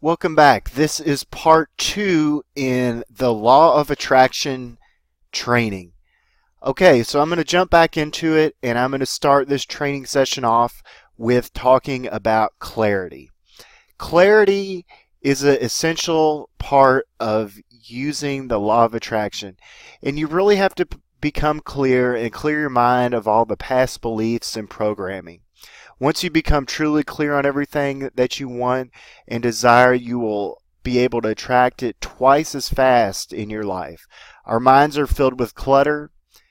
Welcome back. This is part two in the Law of Attraction training. Okay, so I'm going to jump back into it and I'm going to start this training session off with talking about clarity. Clarity is an essential part of using the Law of Attraction, and you really have to become clear and clear your mind of all the past beliefs and programming. Once you become truly clear on everything that you want and desire, you will be able to attract it twice as fast in your life. Our minds are filled with clutter,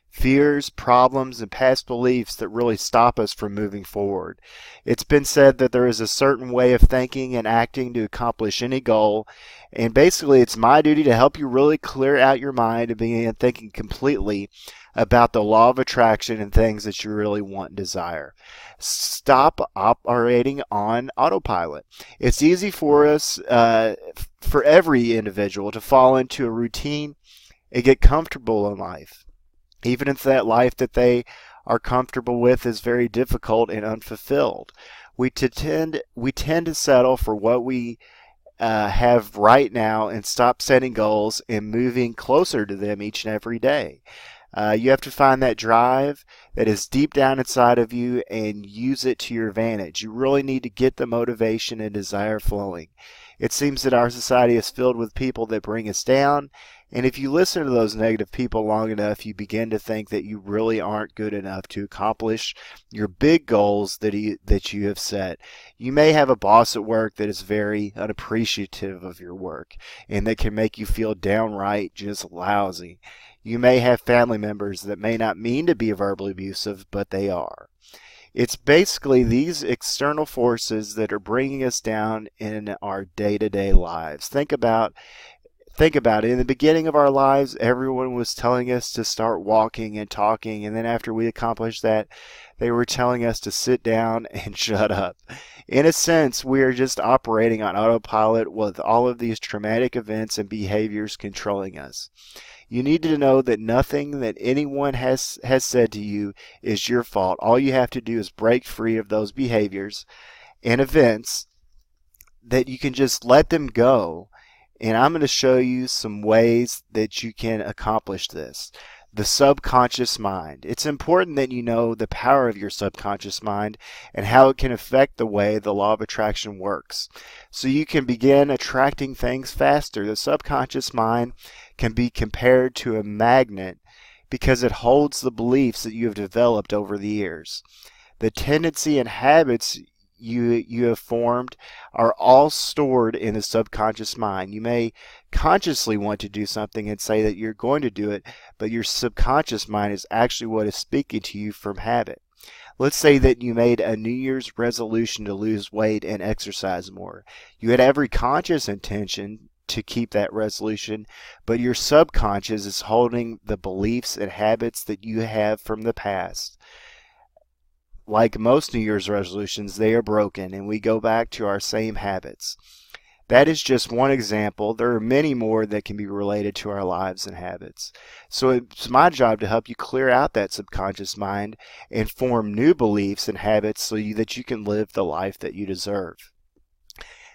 fears, problems, and past beliefs that really stop us from moving forward. It's been said that there is a certain way of thinking and acting to accomplish any goal, and basically it's my duty to help you really clear out your mind and begin thinking completely about the law of attraction and things that you really want and desire. Stop operating on autopilot. It's easy for us, for every individual, to fall into a routine and get comfortable in life, even if that life that they are comfortable with is very difficult and unfulfilled. We tend to settle for what we have right now and stop setting goals and moving closer to them each and every day. You have to find that drive that is deep down inside of you and use it to your advantage. You really need to get the motivation and desire flowing. It seems that our society is filled with people that bring us down, and if you listen to those negative people long enough, you begin to think that you really aren't good enough to accomplish your big goals that you have set. You may have a boss at work that is very unappreciative of your work and that can make you feel downright just lousy. You may have family members that may not mean to be verbally abusive, but they are. It's basically these external forces that are bringing us down in our day-to-day lives. Think about it. In the beginning of our lives, everyone was telling us to start walking and talking, and then after we accomplished that, they were telling us to sit down and shut up. In a sense, we are just operating on autopilot with all of these traumatic events and behaviors controlling us. You need to know that nothing that anyone has said to you is your fault. All you have to do is break free of those behaviors and events, that you can just let them go. And I'm going to show you some ways that you can accomplish this. The subconscious mind. It's important that you know the power of your subconscious mind and how it can affect the way the law of attraction works. So you can begin attracting things faster. The subconscious mind can be compared to a magnet because it holds the beliefs that you have developed over the years. The tendency and habits you have formed are all stored in the subconscious mind. You may consciously want to do something and say that you're going to do it, but your subconscious mind is actually what is speaking to you from habit. Let's say that you made a New Year's resolution to lose weight and exercise more. You had every conscious intention to keep that resolution, but your subconscious is holding the beliefs and habits that you have from the past. Like most New Year's resolutions, they are broken and we go back to our same habits. That is just one example. There are many more that can be related to our lives and habits. So it's my job to help you clear out that subconscious mind and form new beliefs and habits so that you can live the life that you deserve.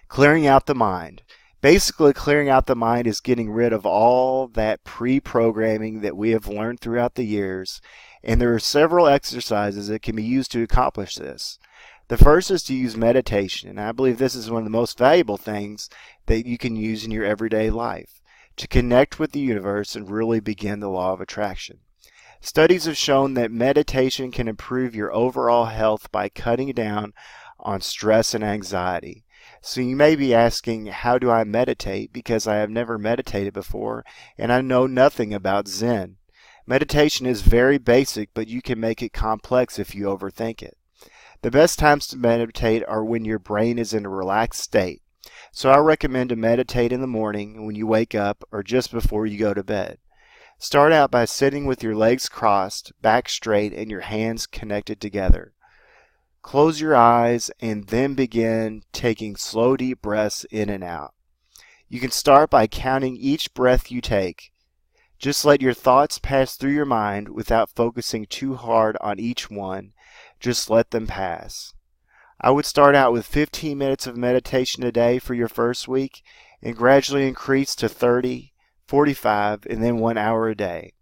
Clearing out the mind. Basically, clearing out the mind is getting rid of all that pre-programming that we have learned throughout the years, and there are several exercises that can be used to accomplish this. The first is to use meditation, and I believe this is one of the most valuable things that you can use in your everyday life to connect with the universe and really begin the law of attraction. Studies have shown that meditation can improve your overall health by cutting down on stress and anxiety. So you may be asking, how do I meditate? Because I have never meditated before and I know nothing about Zen. Meditation is very basic, but you can make it complex if you overthink it. The best times to meditate are when your brain is in a relaxed state. So I recommend to meditate in the morning when you wake up or just before you go to bed. Start out by sitting with your legs crossed, back straight, and your hands connected together. Close your eyes and then begin taking slow, deep breaths in and out. You can start by counting each breath you take. Just let your thoughts pass through your mind without focusing too hard on each one. Just let them pass. I would start out with 15 minutes of meditation a day for your first week and gradually increase to 30, 45, and then 1 hour a day.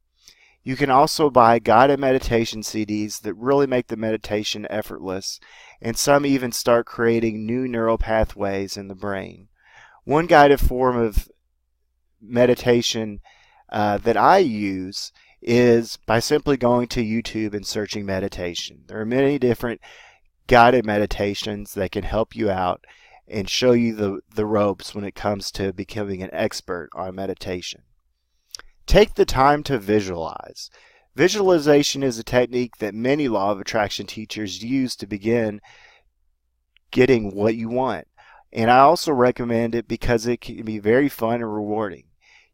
You can also buy guided meditation CDs that really make the meditation effortless, and some even start creating new neural pathways in the brain. One guided form of meditation that I use is by simply going to YouTube and searching meditation. There are many different guided meditations that can help you out and show you the ropes when it comes to becoming an expert on meditation. Take the time to visualize. Visualization is a technique that many law of attraction teachers use to begin getting what you want. And I also recommend it because it can be very fun and rewarding.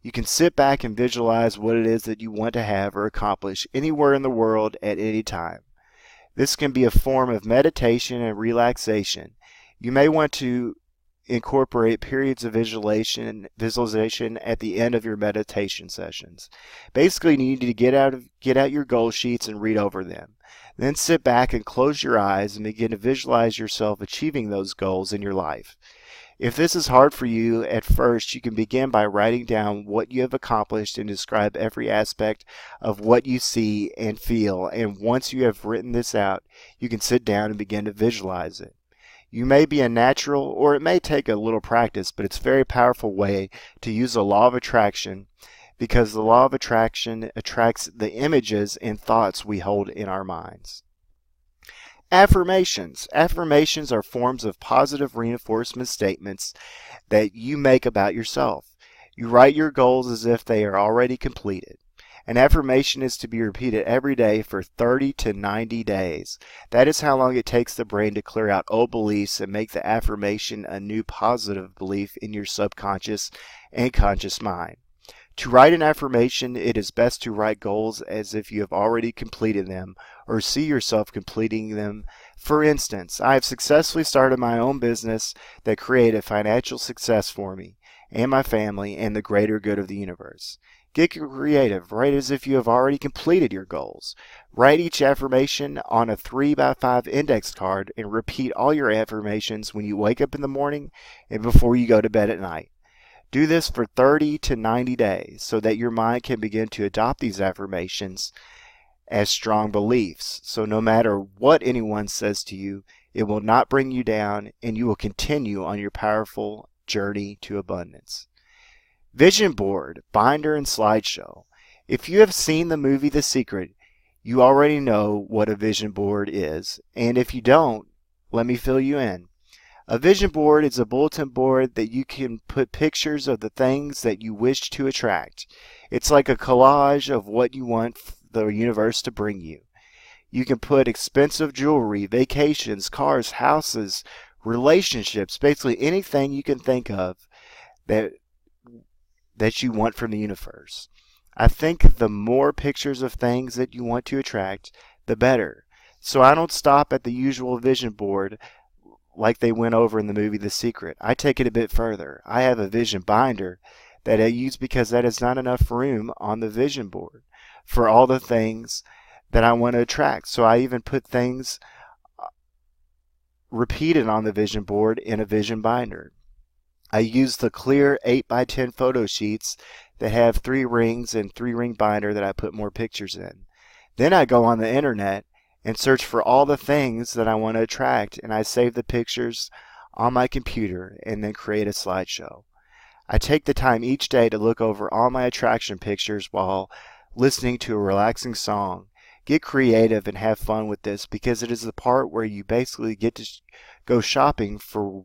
You can sit back and visualize what it is that you want to have or accomplish anywhere in the world at any time. This can be a form of meditation and relaxation. You may want to incorporate periods of visualization at the end of your meditation sessions. Basically, you need to get out your goal sheets and read over them. Then sit back and close your eyes and begin to visualize yourself achieving those goals in your life. If this is hard for you at first, you can begin by writing down what you have accomplished and describe every aspect of what you see and feel. And once you have written this out, you can sit down and begin to visualize it. You may be a natural, or it may take a little practice, but it's a very powerful way to use the law of attraction, because the law of attraction attracts the images and thoughts we hold in our minds. Affirmations. Affirmations are forms of positive reinforcement statements that you make about yourself. You write your goals as if they are already completed. An affirmation is to be repeated every day for 30 to 90 days. That is how long it takes the brain to clear out old beliefs and make the affirmation a new positive belief in your subconscious and conscious mind. To write an affirmation, it is best to write goals as if you have already completed them or see yourself completing them. For instance, I have successfully started my own business that created financial success for me and my family and the greater good of the universe. Get creative. Write as if you have already completed your goals. Write each affirmation on a 3x5 index card and repeat all your affirmations when you wake up in the morning and before you go to bed at night. Do this for 30 to 90 days so that your mind can begin to adopt these affirmations as strong beliefs. So no matter what anyone says to you, it will not bring you down, and you will continue on your powerful journey to abundance. Vision board, binder, and slideshow. If you have seen the movie The Secret, you already know what a vision board is. And if you don't, let me fill you in. A vision board is a bulletin board that you can put pictures of the things that you wish to attract. It's like a collage of what you want the universe to bring you. You can put expensive jewelry, vacations, cars, houses, relationships, basically anything you can think of that you want from the universe. I think the more pictures of things that you want to attract, the better. So I don't stop at the usual vision board like they went over in the movie The Secret. I take it a bit further. I have a vision binder that I use because that is not enough room on the vision board for all the things that I want to attract. So I even put things repeated on the vision board in a vision binder. I use the clear 8x10 photo sheets that have 3 rings and 3-ring binder that I put more pictures in. Then I go on the internet and search for all the things that I want to attract, and I save the pictures on my computer and then create a slideshow. I take the time each day to look over all my attraction pictures while listening to a relaxing song. Get creative and have fun with this, because it is the part where you basically get to go shopping for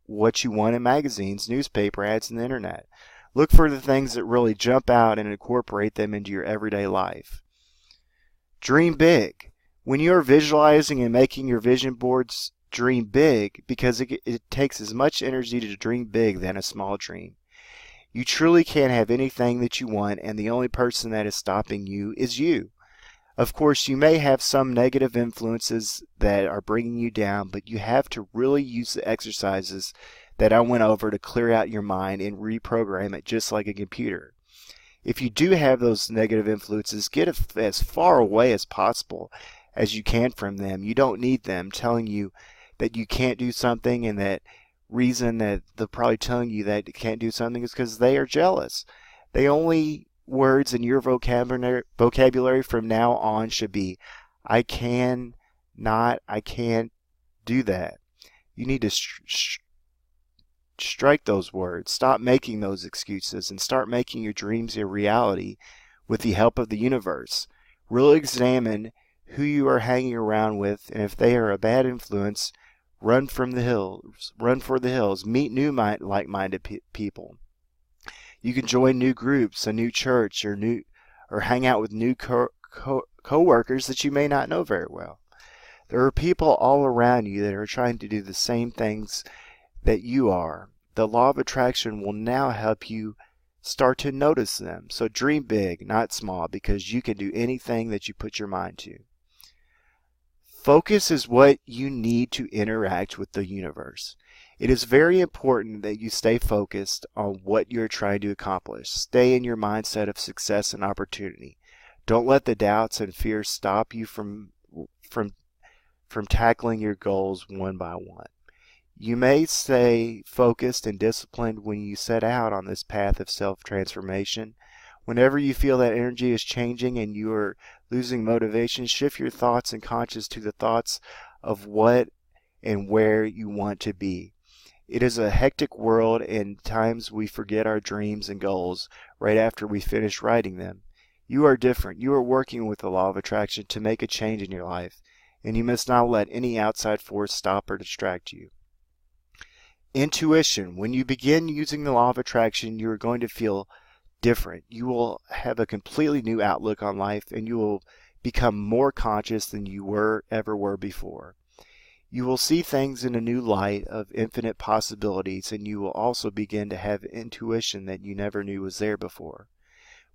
what you want in magazines, newspaper ads, and the internet. Look for the things that really jump out and incorporate them into your everyday life. Dream big. When you are visualizing and making your vision boards, dream big, because it takes as much energy to dream big than a small dream. You truly can have anything that you want, and the only person that is stopping you is you. Of course, you may have some negative influences that are bringing you down, but you have to really use the exercises that I went over to clear out your mind and reprogram it just like a computer. If you do have those negative influences, get as far away as possible as you can from them. You don't need them telling you that you can't do something, and that reason that they're probably telling you that you can't do something is because they are jealous. The only words in your vocabulary from now on should be, I can not, I can't do that. You need to strike those words. Stop making those excuses and start making your dreams a reality with the help of the universe. Really examine who you are hanging around with, and if they are a bad influence, run from the hills. Run for the hills. Meet new like-minded people. You can join new groups, a new church, or hang out with new co-workers that you may not know very well. There are people all around you that are trying to do the same things that you are. The law of attraction will now help you start to notice them. So dream big, not small, because you can do anything that you put your mind to. Focus is what you need to interact with the universe. It is very important that you stay focused on what you're trying to accomplish. Stay in your mindset of success and opportunity. Don't let the doubts and fears stop you from tackling your goals one by one. You may stay focused and disciplined when you set out on this path of self-transformation. Whenever you feel that energy is changing and you are losing motivation, shift your thoughts and conscious to the thoughts of what and where you want to be. It is a hectic world, and times we forget our dreams and goals right after we finish writing them. You are different. You are working with the law of attraction to make a change in your life, and you must not let any outside force stop or distract you. Intuition. When you begin using the law of attraction, you are going to feel different. You will have a completely new outlook on life, and you will become more conscious than you ever were before. You will see things in a new light of infinite possibilities, and you will also begin to have intuition that you never knew was there before.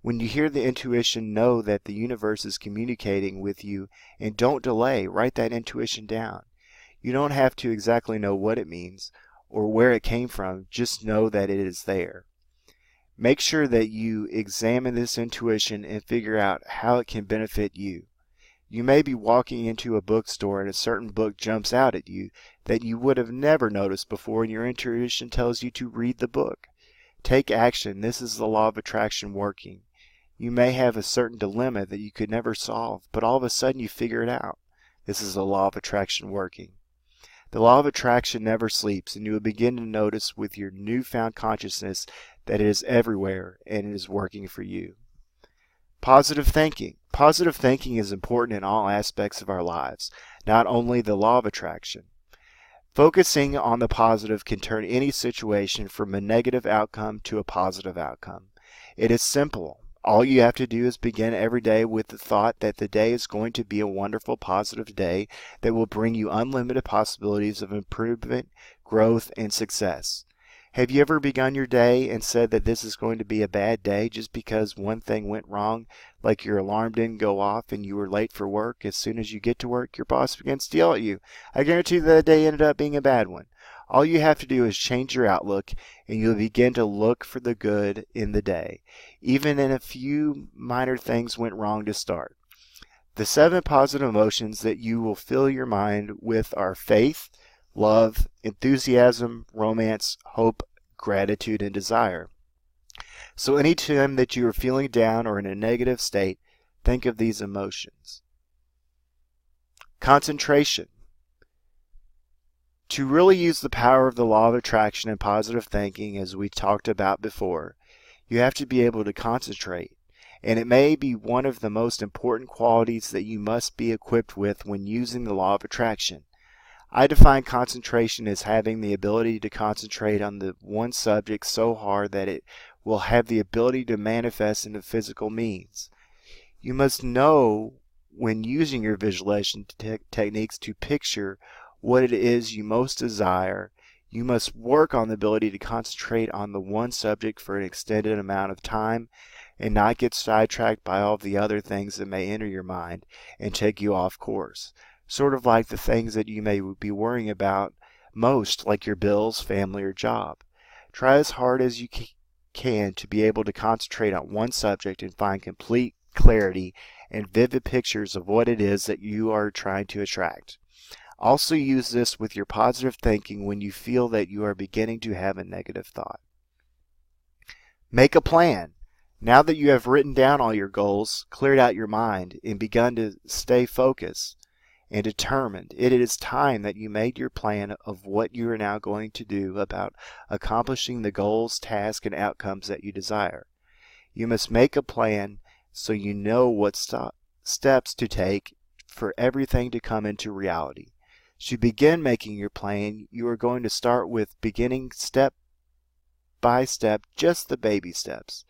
When you hear the intuition, know that the universe is communicating with you, and don't delay. Write that intuition down. You don't have to exactly know what it means or where it came from. Just know that it is there. Make sure that you examine this intuition and figure out how it can benefit you. You may be walking into a bookstore and a certain book jumps out at you that you would have never noticed before, and your intuition tells you to read the book. Take action. This is the law of attraction working. You may have a certain dilemma that you could never solve, but all of a sudden you figure it out. This is the law of attraction working. The law of attraction never sleeps, and you will begin to notice with your newfound consciousness that it is everywhere and it is working for you. Positive thinking. Positive thinking is important in all aspects of our lives, not only the law of attraction. Focusing on the positive can turn any situation from a negative outcome to a positive outcome. It is simple. All you have to do is begin every day with the thought that the day is going to be a wonderful, positive day that will bring you unlimited possibilities of improvement, growth, and success. Have you ever begun your day and said that this is going to be a bad day just because one thing went wrong, like your alarm didn't go off and you were late for work? As soon as you get to work, your boss begins to yell at you. I guarantee that day ended up being a bad one. All you have to do is change your outlook, and you'll begin to look for the good in the day, even in a few minor things went wrong to start. The 7 positive emotions that you will fill your mind with are faith, love, enthusiasm, romance, hope, gratitude, and desire. So anytime that you are feeling down or in a negative state, think of these emotions. Concentration. To really use the power of the law of attraction and positive thinking, as we talked about before, you have to be able to concentrate. And it may be one of the most important qualities that you must be equipped with when using the law of attraction. I define concentration as having the ability to concentrate on the one subject so hard that it will have the ability to manifest into physical means. You must know when using your visualization techniques to picture what it is you most desire. You must work on the ability to concentrate on the one subject for an extended amount of time and not get sidetracked by all the other things that may enter your mind and take you off course. Sort of like the things that you may be worrying about most, like your bills, family, or job. Try as hard as you can to be able to concentrate on one subject and find complete clarity and vivid pictures of what it is that you are trying to attract. Also use this with your positive thinking when you feel that you are beginning to have a negative thought. Make a plan. Now that you have written down all your goals, cleared out your mind, and begun to stay focused and determined, it is time that you made your plan of what you are now going to do about accomplishing the goals, tasks, and outcomes that you desire. You must make a plan so you know what steps to take for everything to come into reality. To begin making your plan, you are going to start with beginning step by step, just the baby steps.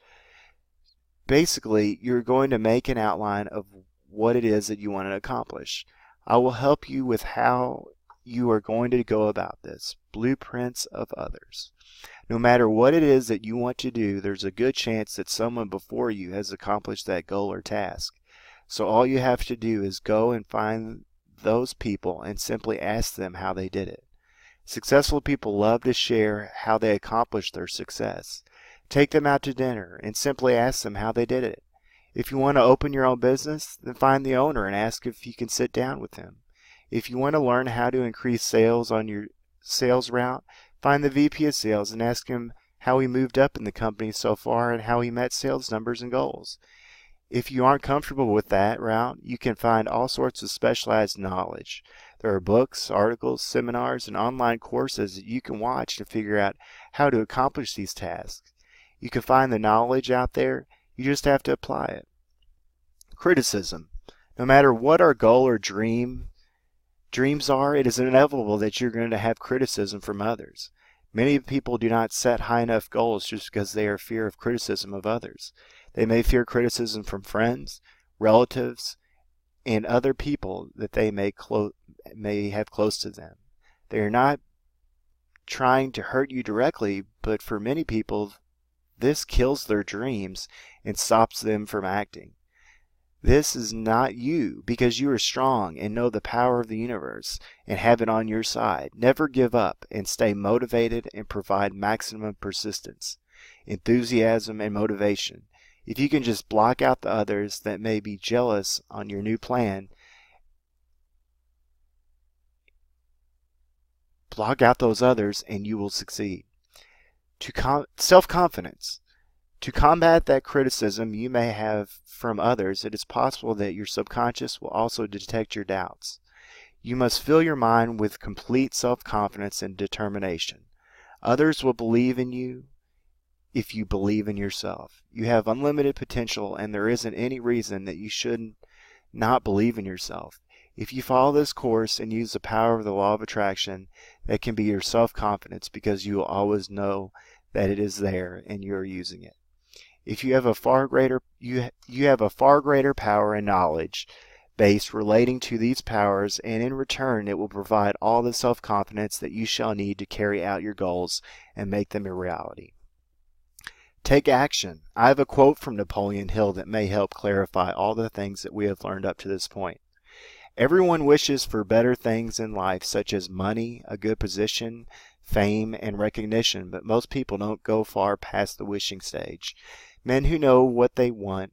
Basically, you're going to make an outline of what it is that you want to accomplish. I will help you with how you are going to go about this. Blueprints of others. No matter what it is that you want to do, there's a good chance that someone before you has accomplished that goal or task. So all you have to do is go and find those people and simply ask them how they did it. Successful people love to share how they accomplished their success. Take them out to dinner and simply ask them how they did it. If you want to open your own business, then find the owner and ask if you can sit down with him. If you want to learn how to increase sales on your sales route, find the VP of sales and ask him how he moved up in the company so far and how he met sales numbers and goals. If you aren't comfortable with that route, you can find all sorts of specialized knowledge. There are books, articles, seminars, and online courses that you can watch to figure out how to accomplish these tasks. You can find the knowledge out there, you just have to apply it. Criticism. No matter what our goal or dreams are, it is inevitable that you're going to have criticism from others. Many people do not set high enough goals just because they are fear of criticism of others. They may fear criticism from friends, relatives, and other people that they may have close to them. They are not trying to hurt you directly, but for many people, this kills their dreams and stops them from acting. This is not you, because you are strong and know the power of the universe and have it on your side. Never give up and stay motivated and provide maximum persistence, enthusiasm, and motivation. If you can just block out the others that may be jealous on your new plan, block out those others and you will succeed. Self-confidence. To combat that criticism you may have from others, it is possible that your subconscious will also detect your doubts. You must fill your mind with complete self-confidence and determination. Others will believe in you if you believe in yourself. You have unlimited potential, and there isn't any reason that you should not believe in yourself. If you follow this course and use the power of the law of attraction, that can be your self-confidence, because you will always know that it is there and you are using it. If you have a far greater power and knowledge base relating to these powers, and in return it will provide all the self-confidence that you shall need to carry out your goals and make them a reality. Take action. I have a quote from Napoleon Hill that may help clarify all the things that we have learned up to this point. Everyone wishes for better things in life, such as money, a good position, fame, and recognition, but most people don't go far past the wishing stage. Men who know what they want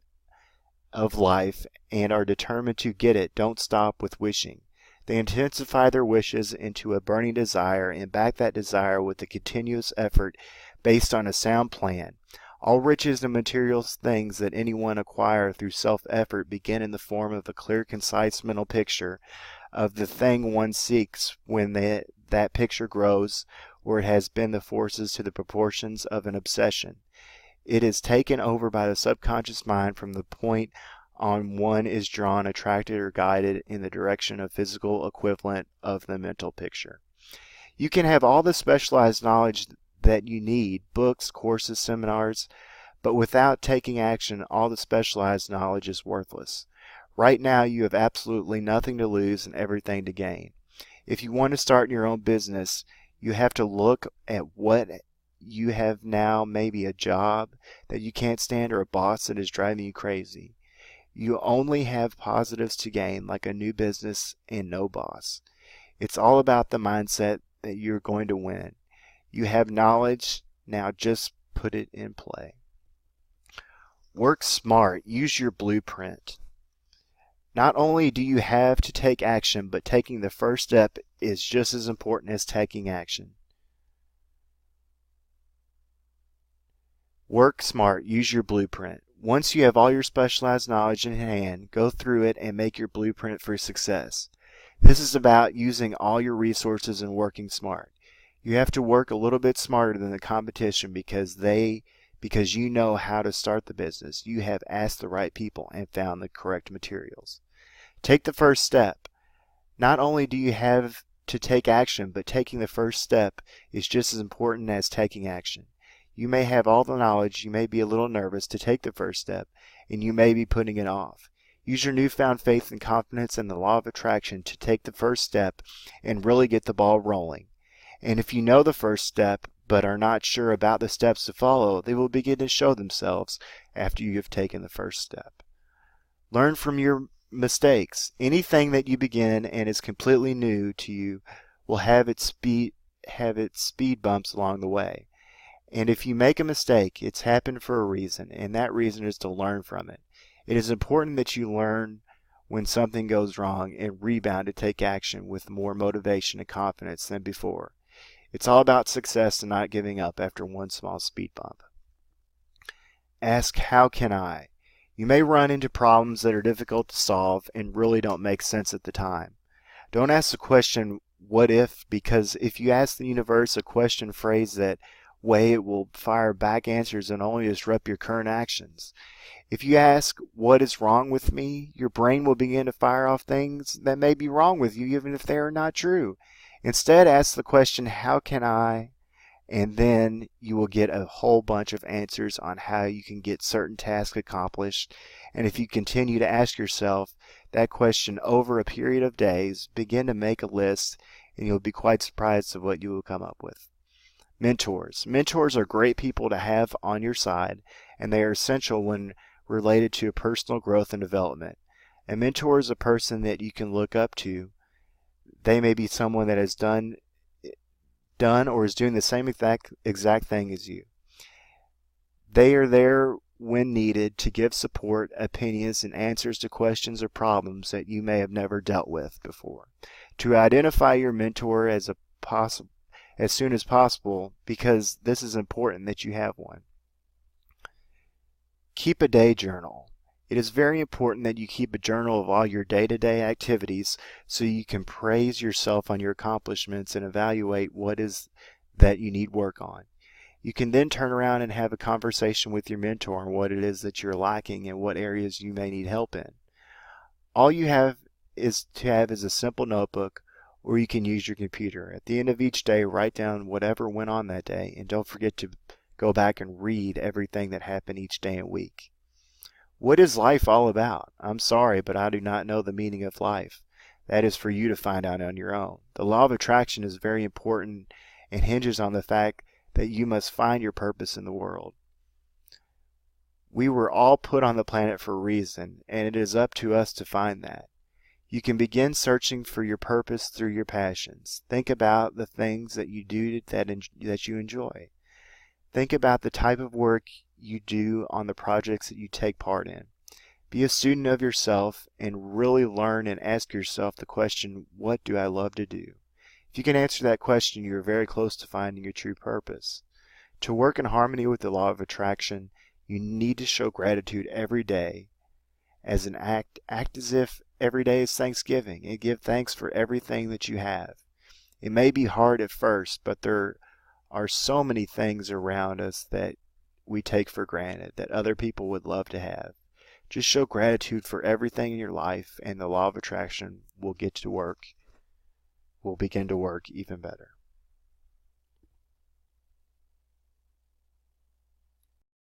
of life and are determined to get it don't stop with wishing. They intensify their wishes into a burning desire and back that desire with a continuous effort based on a sound plan. All riches and material things that anyone acquire through self-effort begin in the form of a clear, concise mental picture of the thing one seeks. When that picture grows, or it has been the forces to the proportions of an obsession, it is taken over by the subconscious mind from the point on one is drawn, attracted, or guided in the direction of physical equivalent of the mental picture. You can have all the specialized knowledge that you need, books, courses, seminars, but without taking action, all the specialized knowledge is worthless. Right now, you have absolutely nothing to lose and everything to gain. If you want to start your own business, you have to look at what you have now, maybe a job that you can't stand or a boss that is driving you crazy. You only have positives to gain, like a new business and no boss. It's all about the mindset that you're going to win. You have knowledge, now just put it in play. Work smart. Use your blueprint. Not only do you have to take action, but taking the first step is just as important as taking action. Work smart. Use your blueprint. Once you have all your specialized knowledge in hand, go through it and make your blueprint for success. This is about using all your resources and working smart. You have to work a little bit smarter than the competition because you know how to start the business. You have asked the right people and found the correct materials. Take the first step. Not only do you have to take action, but taking the first step is just as important as taking action. You may have all the knowledge, you may be a little nervous to take the first step, and you may be putting it off. Use your newfound faith and confidence in the law of attraction to take the first step and really get the ball rolling. And if you know the first step but are not sure about the steps to follow, they will begin to show themselves after you have taken the first step. Learn from your mistakes. Anything that you begin and is completely new to you will have its speed bumps along the way. And if you make a mistake, it's happened for a reason, and that reason is to learn from it. It is important that you learn when something goes wrong and rebound to take action with more motivation and confidence than before. It's all about success and not giving up after one small speed bump. Ask, how can I? You may run into problems that are difficult to solve and really don't make sense at the time. Don't ask the question, what if? Because if you ask the universe a question phrased that way, it will fire back answers and only disrupt your current actions. If you ask, what is wrong with me? Your brain will begin to fire off things that may be wrong with you even if they are not true. Instead, ask the question, how can I? And then you will get a whole bunch of answers on how you can get certain tasks accomplished. And if you continue to ask yourself that question over a period of days, begin to make a list and you'll be quite surprised at what you will come up with. Mentors. Mentors are great people to have on your side, and they are essential when related to personal growth and development. A mentor is a person that you can look up to. They may be someone that has done or is doing the same exact thing as you. They are there when needed to give support, opinions, and answers to questions or problems that you may have never dealt with before. To identify your mentor as soon as possible, because this is important that you have one. Keep a day journal. It is very important that you keep a journal of all your day-to-day activities so you can praise yourself on your accomplishments and evaluate what is that you need work on. You can then turn around and have a conversation with your mentor on what it is that you're lacking and what areas you may need help in. All you have is a simple notebook, or you can use your computer. At the end of each day, write down whatever went on that day, and don't forget to go back and read everything that happened each day and week. What is life all about? I'm sorry, but I do not know the meaning of life. That is for you to find out on your own. The law of attraction is very important and hinges on the fact that you must find your purpose in the world. We were all put on the planet for a reason, and it is up to us to find that. You can begin searching for your purpose through your passions. Think about the things that you do that you enjoy. Think about the type of work you do on the projects that you take part in. Be a student of yourself and really learn and ask yourself the question, what do I love to do? If you can answer that question, you're very close to finding your true purpose. To work in harmony with the law of attraction, you need to show gratitude every day as an act. Act as if every day is Thanksgiving and give thanks for everything that you have. It may be hard at first, but there are so many things around us that we take for granted that other people would love to have. Just show gratitude for everything in your life, and the law of attraction will begin to work even better.